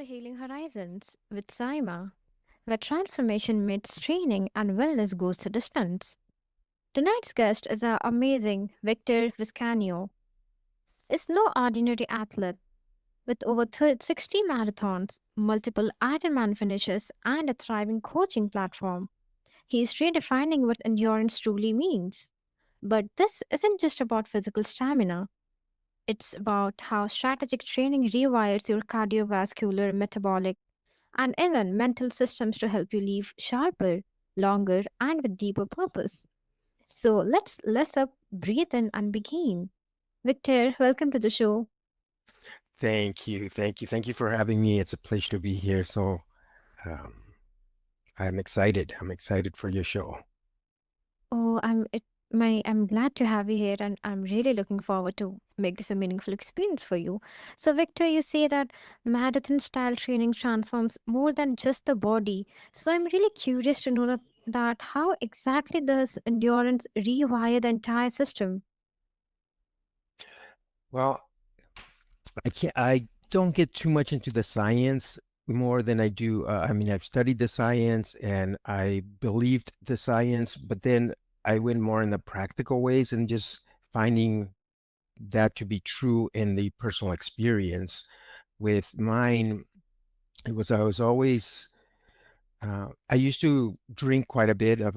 Healing Horizons with Saima, where transformation meets training and wellness goes the distance. Tonight's guest is our amazing Victor Vizcaino. Is no ordinary athlete with over 60 marathons, multiple Ironman finishes, and a thriving coaching platform. He is redefining what endurance truly means. But this isn't just about physical stamina. It's about how strategic training rewires your cardiovascular, metabolic, and even mental systems to help you live sharper, longer, and with deeper purpose. So let's up, breathe in, and begin. Victor, welcome to the show. Thank you. Thank you. Thank you for having me. It's a pleasure to be here. Um, I'm excited. I'm excited for your show. Oh, I'm glad to have you here, and I'm really looking forward to make this a meaningful experience for you. So, Victor, you say that marathon style training transforms more than just the body. So, I'm really curious to know that how exactly does endurance rewire the entire system? Well, I don't get too much into the science more than I do. I mean, I've studied the science and I believed the science, but then I went more in the practical ways and just finding that to be true in the personal experience. With mine, I was always I used to drink quite a bit of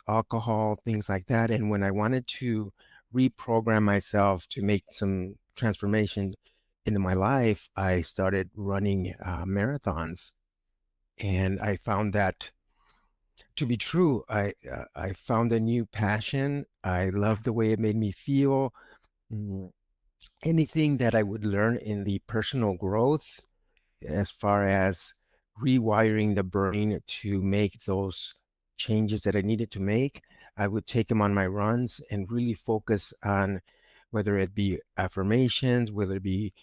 alcohol, things like that. And when I wanted to reprogram myself to make some transformation into my life, I started running marathons. And I found that to be true. I found a new passion. I loved the way it made me feel. Mm, Anything that I would learn in the personal growth as far as rewiring the brain to make those changes that I needed to make, I would take them on my runs and really focus on whether it be affirmations, whether it be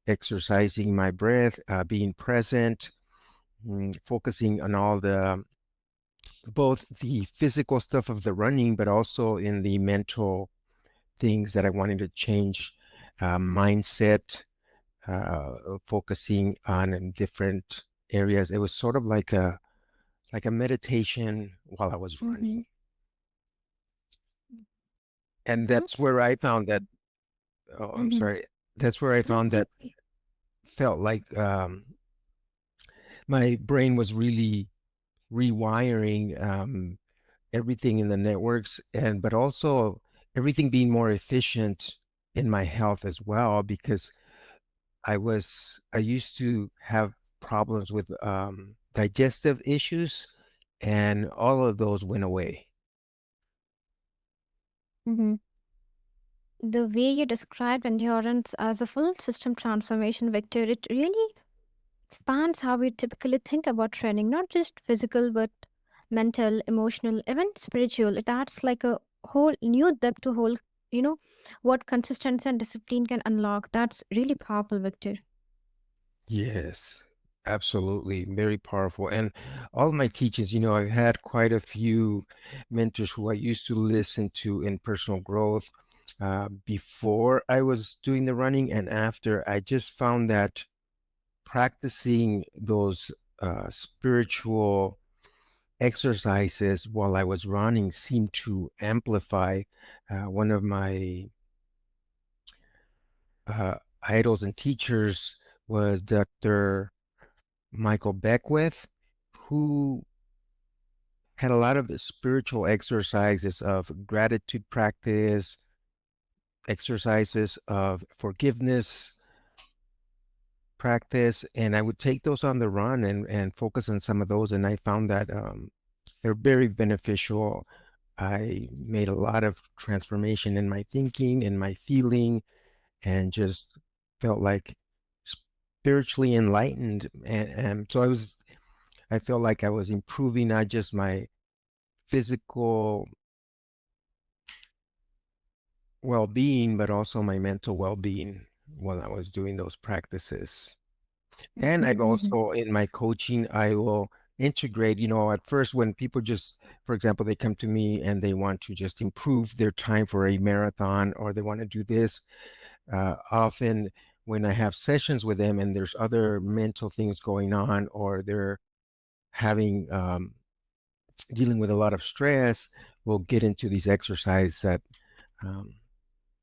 exercising my breath, being present, focusing on all the both the physical stuff of the running, but also in the mental things that I wanted to change, mindset, focusing on different areas. It was sort of like a meditation while I was Mm-hmm. running. And Mm-hmm. that's where I found that, oh, I'm Mm-hmm. sorry, that's where I No, found go that felt like my brain was really rewiring everything in the networks and but also everything being more efficient in my health as well because I used to have problems with digestive issues, and all of those went away. ahead. The way you described endurance as a full system transformation vector, it really expands how we typically think about training, not just physical, but mental, emotional, even spiritual. It adds like a whole new depth to whole, you know, what consistency and discipline can unlock. That's really powerful, Victor. Yes, absolutely. Very powerful. And all my teachings, I've had quite a few mentors who I used to listen to in personal growth before I was doing the running and after. I just found that practicing those spiritual exercises while I was running seemed to amplify one of my idols and teachers was Dr. Michael Beckwith, who had a lot of spiritual exercises of gratitude practice, exercises of forgiveness practice, and I would take those on the run and focus on some of those, and I found that they're very beneficial. I made a lot of transformation in my thinking and my feeling, and just felt like spiritually enlightened, and so I felt like I was improving not just my physical well-being, but also my mental well-being while I was doing those practices. And I've Mhm. also, in my coaching, I will integrate, at first when people just, for example, they come to me and they want to just improve their time for a marathon or they want to do this, often when I have sessions with them and there's other mental things going on, or they're having dealing with a lot of stress, we'll get into these exercises that um,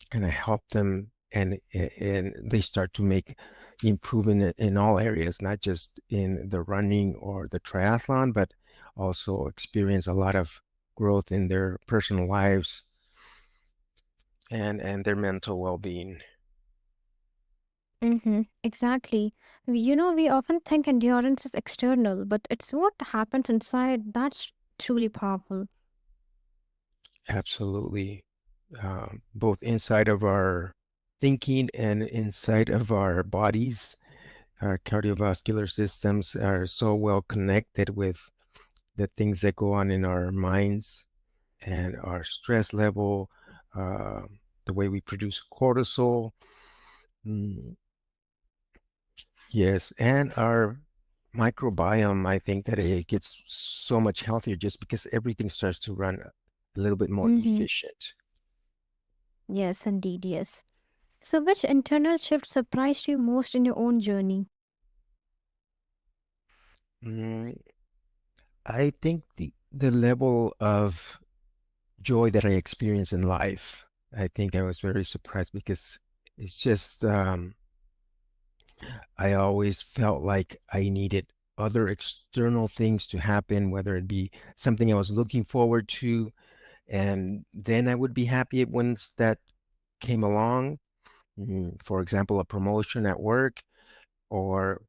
kind of help them, and they start to make improvement in all areas, not just in the running or the triathlon, but also experience a lot of growth in their personal lives and their mental well-being. Mm-hmm, exactly. We often think endurance is external, but it's what happens inside that's truly powerful. Absolutely. Both inside of our thinking and inside of our bodies, our cardiovascular systems are so well connected with the things that go on in our minds and our stress level, uh, the way we produce cortisol. Mm, yes, and our microbiome, I think that it gets so much healthier just because everything starts to run a little bit more Mm-hmm. efficient. Yes, indeed, yes. So, which internal shift surprised you most in your own journey? Mm, I think the level of joy that I experience in life, I think I was very surprised because it's just I always felt like I needed other external things to happen, whether it be something I was looking forward to, and then I would be happy once that came along. For example, a promotion at work, or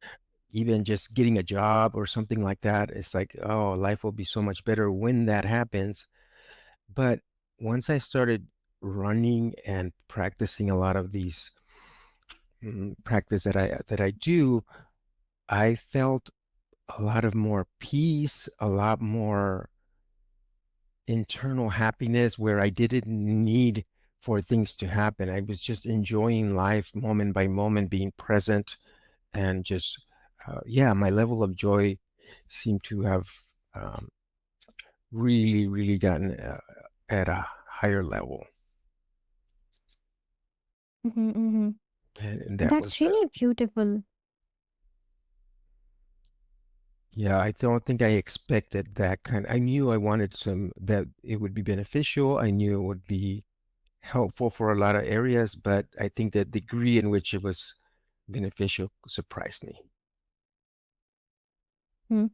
even just getting a job or something like that. It's like, oh, life will be so much better when that happens. But once I started running and practicing a lot of these practice that I do, I felt a lot of more peace, a lot more internal happiness where I didn't need for things to happen. I was just enjoying life moment by moment, being present, and just, yeah, my level of joy seemed to have um, really, really gotten at a higher level. Mm-hmm, mm-hmm. And that was That's the, really beautiful. yeah, I don't think I expected that kind. I knew I wanted some, that it would be beneficial. I knew it would be helpful for a lot of areas, but I think the degree in which it was beneficial surprised me. Hmm.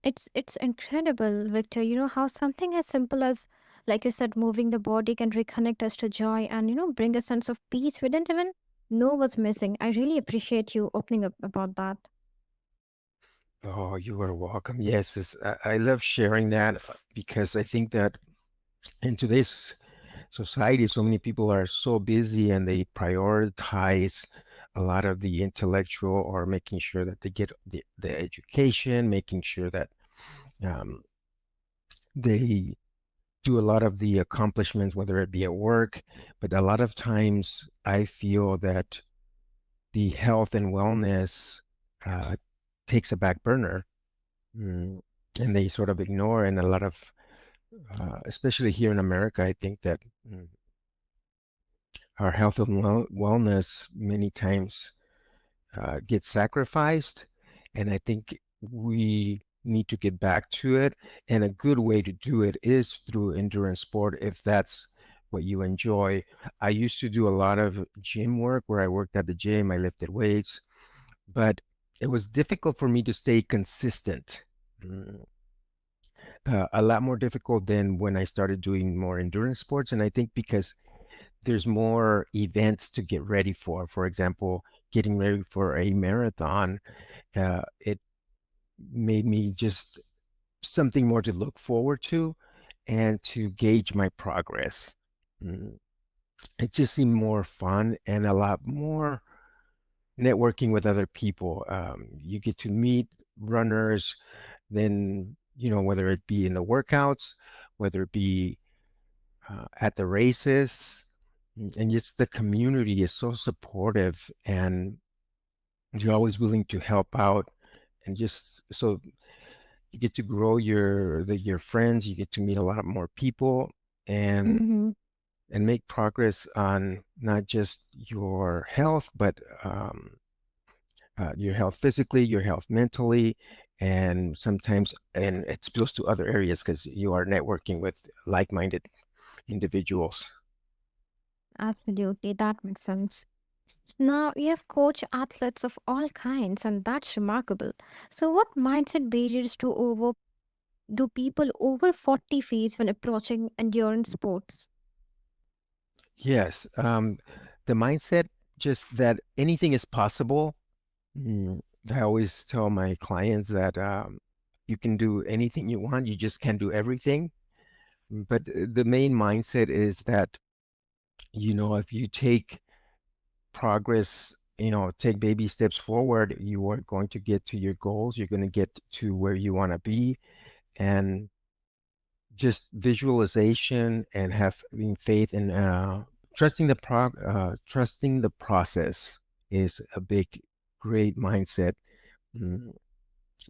It's incredible, Victor. You know how something as simple as, like you said, moving the body can reconnect us to joy and bring a sense of peace we didn't even know was missing. I really appreciate you opening up about that. Oh, you are welcome. Yes, I love sharing that because I think that in today's society, so many people are so busy and they prioritize a lot of the intellectual, or making sure that they get the education, making sure that um, they do a lot of the accomplishments, whether it be at work. But a lot of times I feel that the health and wellness uh, takes a back burner. Mm, and they sort of ignore. And a lot of, especially here in America, I think that our health and wellness many times gets sacrificed. And I think we need to get back to it. And a good way to do it is through endurance sport, if that's what you enjoy. I used to do a lot of gym work where I worked at the gym, I lifted weights, but it was difficult for me to stay consistent. Mm, a lot more difficult than when I started doing more endurance sports. And I think because there's more events to get ready for. For example, getting ready for a marathon, it made me just something more to look forward to and to gauge my progress. Mm, It just seemed more fun and a lot more networking with other people. You get to meet runners, then, whether it be in the workouts, whether it be at the races, and just the community is so supportive, and you're always willing to help out, and just so you get to grow your friends, you get to meet a lot more people, and Mm-hmm. and make progress on not just your health, but your health physically, your health mentally, and sometimes, and it spills to other areas because you are networking with like-minded individuals. Absolutely, that makes sense. Now, you have coached athletes of all kinds, and that's remarkable. So, what mindset barriers do people over 40 face when approaching endurance sports? Yes, the mindset just that anything is possible. Mm, I always tell my clients that you can do anything you want, you just can't do everything. But the main mindset is that, if you take progress, take baby steps forward, you are going to get to your goals, you're going to get to where you want to be. And just visualization and having faith and trusting the process is a big, great mindset. Mm,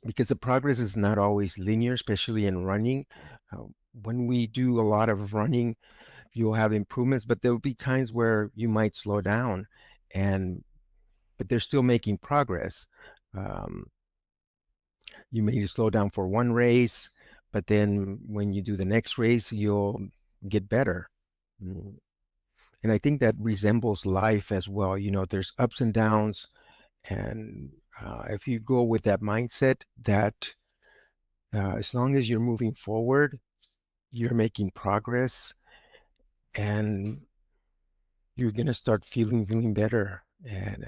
because the progress is not always linear, especially in running. Uh, when we do a lot of running, you'll have improvements, but there will be times where you might slow down, and but they're still making progress. Um, you may slow down for one race, but then when you do the next race, you'll get better. Mm. And I think that resembles life as well. There's ups and downs, and if you go with that mindset that as long as you're moving forward, you're making progress, and you're gonna start feeling better. And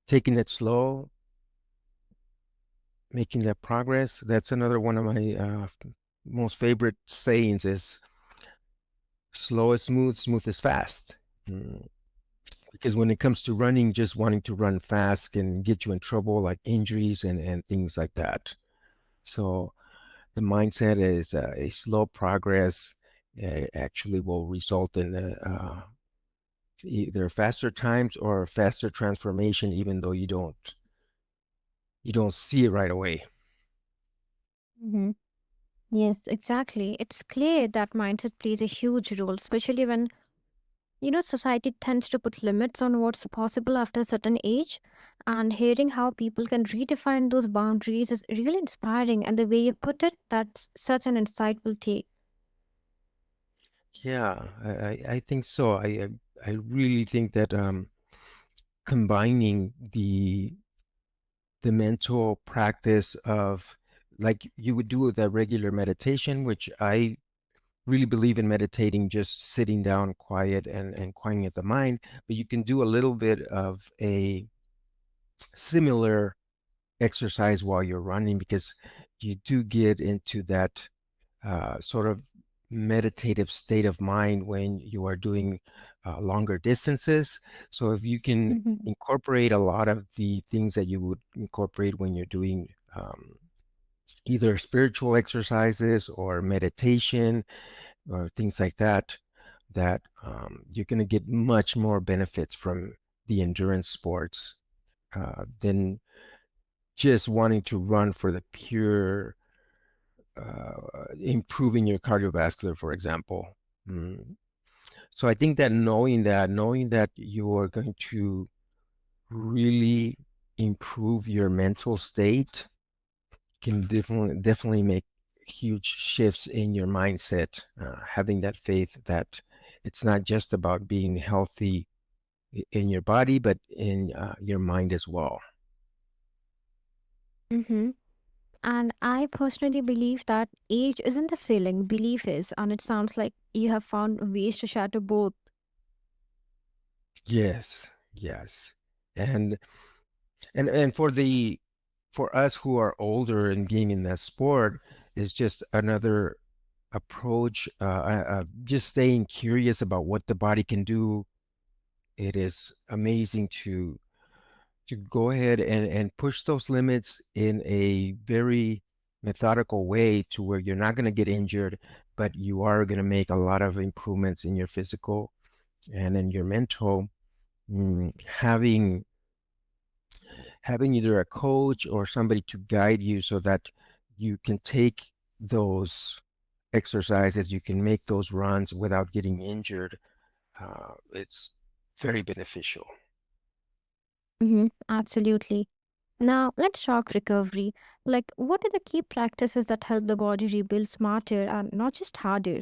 taking it slow, making that progress. That's another one of my most favorite sayings is slow is smooth, smooth is fast. Mm. Because when it comes to running, just wanting to run fast can get you in trouble, like injuries and things like that. So the mindset is a slow progress actually will result in either faster times or faster transformation, even though you don't see it right away. Hmm. Yes, exactly. It's clear that mindset plays a huge role, especially when, society tends to put limits on what's possible after a certain age. And hearing how people can redefine those boundaries is really inspiring. And the way you put it, that's such an insightful take. Yeah, I think so. I really think that combining the mental practice of like you would do with a regular meditation, which I really believe in meditating, just sitting down quiet and quieting the mind, but you can do a little bit of a similar exercise while you're running because you do get into that sort of meditative state of mind when you are doing longer distances. So if you can Hmm. incorporate a lot of the things that you would incorporate when you're doing either spiritual exercises or meditation or things like that, that you're going to get much more benefits from the endurance sports than just wanting to run for the pure improving your cardiovascular, for example. Mm. So I think that knowing that you are going to really improve your mental state can definitely make huge shifts in your mindset. Having that faith that it's not just about being healthy in your body, but in your mind as well. Hmm. And I personally believe that age isn't the ceiling, belief is. And it sounds like you have found ways to shatter both. Yes, yes. And and for us who are older and being in that sport is just another approach. Just staying curious about what the body can do. It is amazing to go ahead and push those limits in a very methodical way to where you're not going to get injured, but you are going to make a lot of improvements in your physical and in your mental. Having either a coach or somebody to guide you so that you can take those exercises, you can make those runs without getting injured. It's very beneficial. Absolutely. Now, let's talk recovery. Like, what are the key practices that help the body rebuild smarter and not just harder?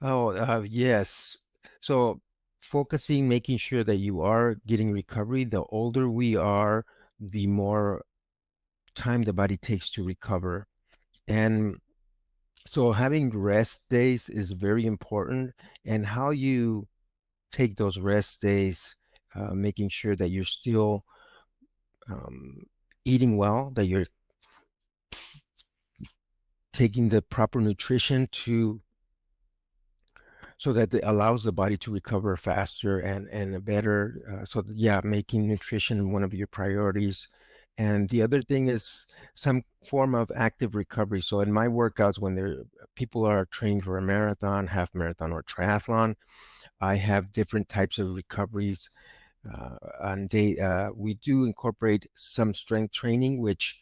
Oh, yes. So focusing, making sure that you are getting recovery. The older we are, the more time the body takes to recover. And so having rest days is very important. And how you take those rest days, making sure that you're still um, eating well, that you're taking the proper nutrition to so that it allows the body to recover faster and better. Yeah, making nutrition one of your priorities. And the other thing is some form of active recovery. So in my workouts, when people are training for a marathon, half marathon, or triathlon, I have different types of recoveries. We do incorporate some strength training, which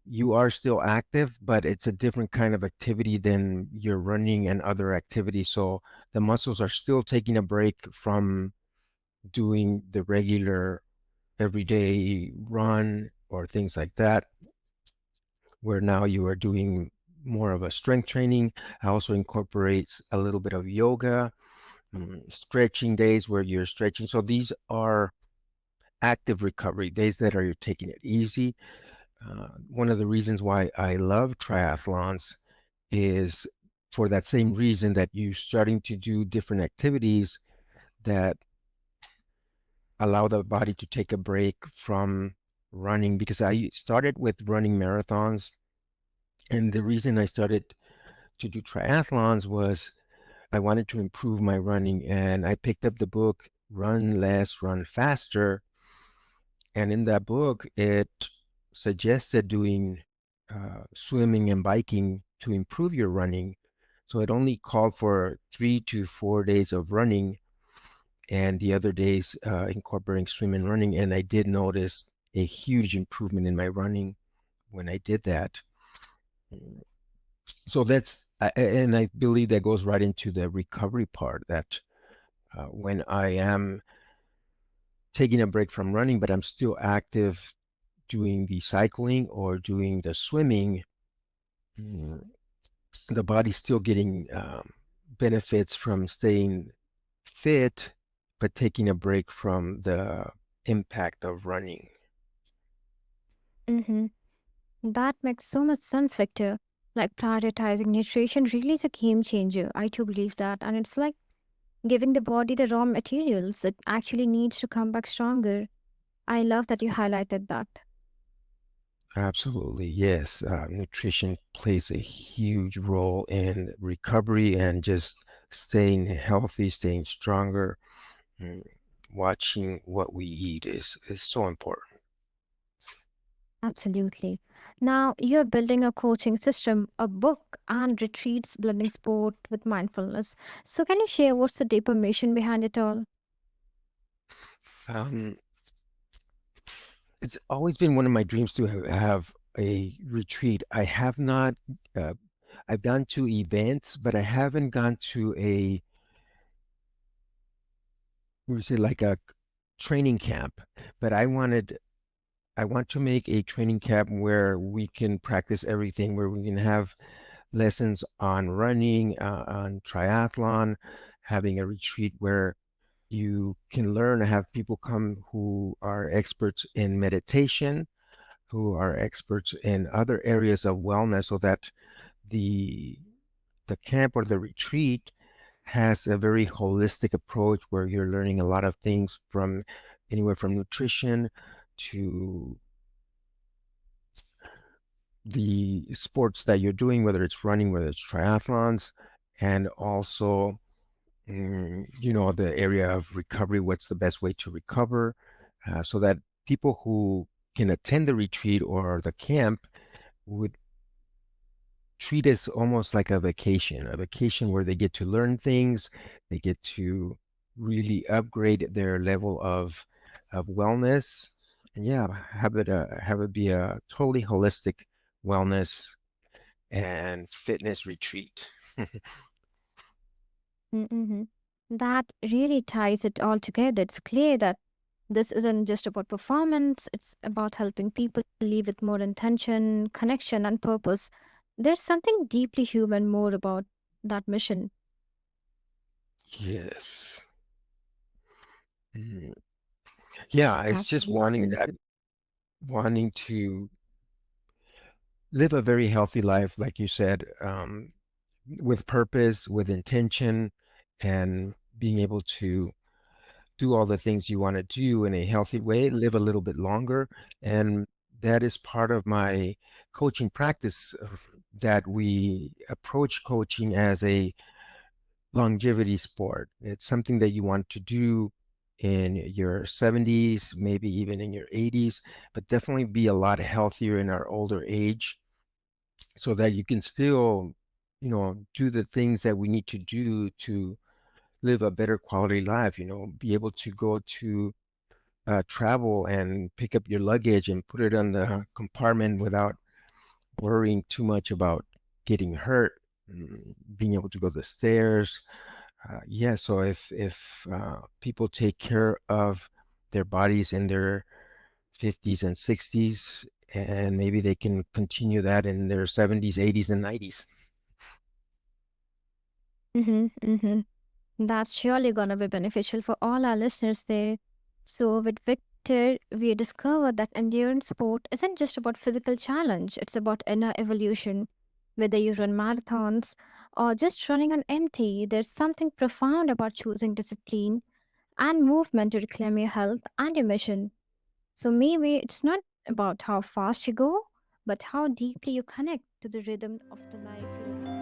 you are still active, but it's a different kind of activity than your running and other activities. So the muscles are still taking a break from doing the regular everyday run or things like that, where now you are doing more of a strength training. I also incorporate a little bit of yoga, stretching days where you're stretching. So these are active recovery days that are you're taking it easy. One of the reasons why I love triathlons is for that same reason that you're starting to do different activities that allow the body to take a break from running. Because I started with running marathons, and the reason I started to do triathlons was I wanted to improve my running, and I picked up the book Run Less, Run Faster. And in that book, it suggested doing swimming and biking to improve your running. So it only called for 3 to 4 days of running and the other days incorporating swim and running. And I did notice a huge improvement in my running when I did that. So and I believe that goes right into the recovery part that when I am taking a break from running, but I'm still active doing the cycling or doing the swimming, mm, the body's still getting benefits from staying fit, but taking a break from the impact of running. Mm-hmm. That makes so much sense, Victor. Like, prioritizing nutrition really is a game changer. I too believe that. And it's like giving the body the raw materials it actually needs to come back stronger. I love that you highlighted that. Absolutely, yes. Nutrition plays a huge role in recovery and just staying healthy, staying stronger. Mm, Watching what we eat is so important. Absolutely. Now, you're building a coaching system, a book, and retreats blending sport with mindfulness. So, can you share what's the deeper mission behind it all? Um, it's always been one of my dreams to have a retreat. I have not, uh, I've gone to events, but I haven't gone to we say like a training camp. But I want to make a training camp where we can practice everything, where we can have lessons on running, on triathlon, having a retreat where you can learn to have people come who are experts in meditation, who are experts in other areas of wellness, so that the the camp or the retreat has a very holistic approach where you're learning a lot of things from anywhere from nutrition to the sports that you're doing, whether it's running, whether it's triathlons, and also, the area of recovery, what's the best way to recover, so that people who can attend the retreat or the camp would treat it almost like a vacation where they get to learn things, they get to really upgrade their level of wellness, and yeah, have it be a totally holistic wellness. and fitness retreat. Mm-hmm. That really ties it all together. It's clear that this isn't just about performance, it's about helping people live with more intention, connection, and purpose. There's something deeply human more about that mission. Yes. Mm. Yeah, it's just Absolutely. wanting to live a very healthy life, like you said, with purpose, with intention, and being able to do all the things you want to do in a healthy way, live a little bit longer. And that is part of my coaching practice, that we approach coaching as a longevity sport. It's something that you want to do in your 70s, maybe even in your 80s, but definitely be a lot healthier in our older age so that you can still, do the things that we need to do to live a better quality life, be able to go to travel and pick up your luggage and put it on the compartment without worrying too much about getting hurt, being able to go the stairs. Yeah, so if people take care of their bodies in their 50s and 60s, and maybe they can continue that in their 70s, 80s, and 90s. Mm-hmm, mm-hmm. That's surely going to be beneficial for all our listeners there. So, with Victor, we discovered that endurance sport isn't just about physical challenge, it's about inner evolution. Whether you run marathons or just running on empty, there's something profound about choosing discipline and movement to reclaim your health and your mission. So, maybe it's not about how fast you go, but how deeply you connect to the rhythm of the life you live.